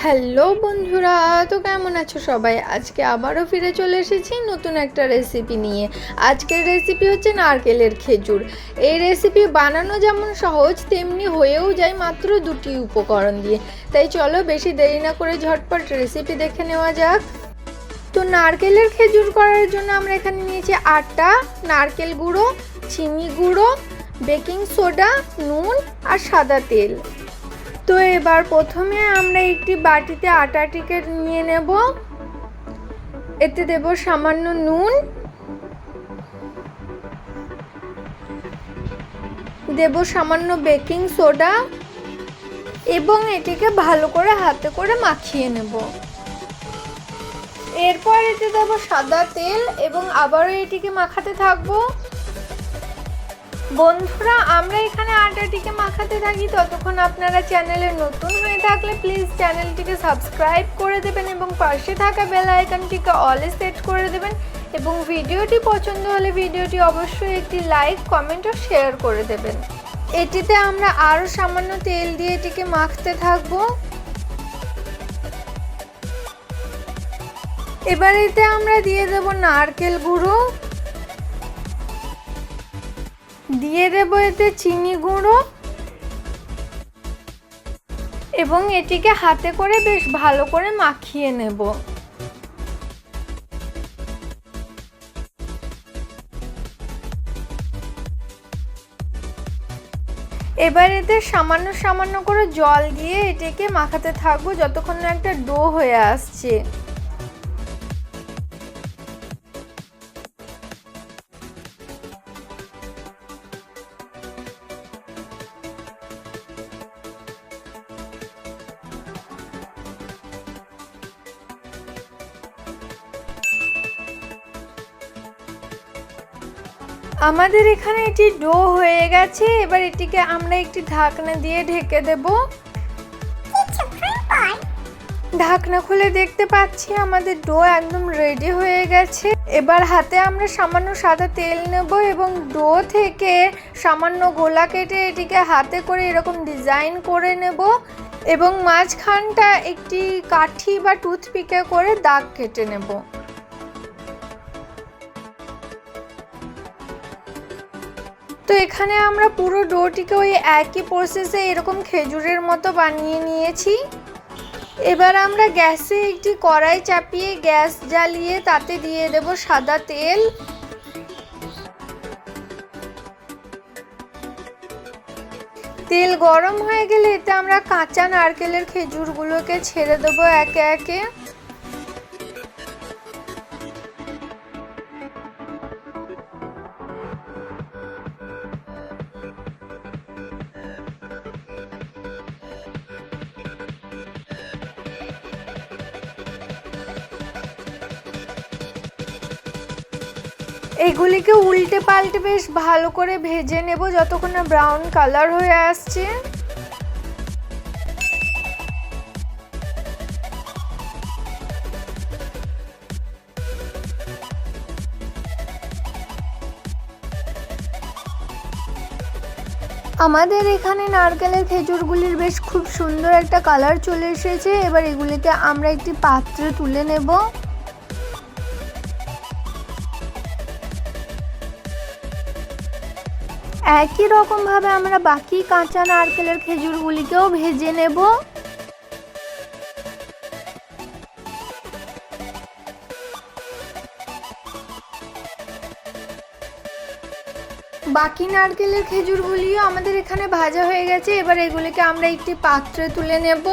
Hello বন্ধুরা, তো কেমন আছো সবাই? আজকে আবারও ফিরে চলে এসেছি নতুন একটা রেসিপি নিয়ে। আজকের রেসিপি হচ্ছে নারকেলের খেজুর। এই রেসিপি বানানো যেমন সহজ, তেমনি হয়েও যায় মাত্র 2টি উপকরণ দিয়ে। তাই চলো বেশি দেরি না করে ঝটপট রেসিপি দেখে নেওয়া যাক। তো নারকেলের খেজুর করার জন্য আমরা এখানে নিয়েছি আটা, নারকেল গুঁড়ো, চিনি গুঁড়ো, বেকিং সোডা, নুন আর সাদা তেল। তো এবার প্রথমে আমরা একটি বাটিতে আটাটিকে নিয়ে নেব। এতে দেব সামান্য নুন, দেব সামান্য বেকিং সোডা এবং এটিকে ভালো করে হাতে করে মাখিয়ে নেব। এরপর এতে দেব সাদা তেল এবং আবারও এটিকে মাখাতে থাকবো। বন্ধুরা, আমরা এখানে আটাটিকে মাখাতে থাকি, ততক্ষণ আপনারা চ্যানেলে নতুন হয়ে থাকলে প্লিজ চ্যানেলটিকে সাবস্ক্রাইব করে দেবেন এবং পাশে থাকা বেল আইকনটিকে অলে সেট করে দেবেন এবং ভিডিওটি পছন্দ হলে ভিডিওটি অবশ্যই একটি লাইক, কমেন্ট ও শেয়ার করে দেবেন। এটিতে আমরা আরও সামান্য তেল দিয়ে এটিকে মাখতে থাকবো। এবার এতে আমরা দিয়ে দেব নারকেল গুঁড়ো, দিয়ে দেব এতে চিনি গুঁড়ো এবং এটিকে হাতে করে বেশ ভালো করে মাখিয়ে নেব। এবার এতে সামান্য সামান্য করে জল দিয়ে এটিকে মাখাতে থাকবো যতক্ষণ না একটা ডো হয়ে আসছে। আমাদের এখানে এটি ডো হয়ে গেছে। এবার এটিকে আমরা একটি ঢাকনা দিয়ে ঢেকে দেব। ঢাকনা খুলে দেখতে পাচ্ছি আমাদের ডো একদম রেডি হয়ে গেছে। এবার হাতে আমরা সামান্য সাদা তেল নেব এবং ডো থেকে সামান্য গোলা কেটে এটিকে হাতে করে এরকম ডিজাইন করে নেব এবং মাঝখানটা একটি কাঠি বা টুথপিকে করে দাগ কেটে নেব। তো এখানে আমরা পুরো ডোটিকে ওই একই প্রসেসে এরকম খেজুরের মতো বানিয়ে নিয়েছি। এবার আমরা গ্যাসে একটি কড়াই চাপিয়ে গ্যাস জ্বালিয়ে তাতে দিয়ে দেব সাদা তেল। তেল গরম হয়ে গেলে এতে আমরা কাঁচা নারকেলের খেজুরগুলোকে ছেড়ে দেবো একে একে। এগুলিকে উল্টে পাল্টে বেশ ভালো করে ভেজে নেব যতক্ষণ না ব্রাউন কালার হয়ে আসছে। আমাদের এখানে নারকেলের খেজুরগুলির বেশ খুব সুন্দর একটা কালার চলে এসেছে। এবার এগুলিকে আমরা একটি পাত্রে তুলে নেব। একই রকম ভাবে আমরা বাকি কাঁচা নারকেলের খেজুরগুলিকেও ভেজে নেব। বাকি নারকেলের খেজুরগুলিও আমাদের এখানে ভাজা হয়ে গেছে। এবার এগুলিকে আমরা একটি পাত্রে তুলে নেব।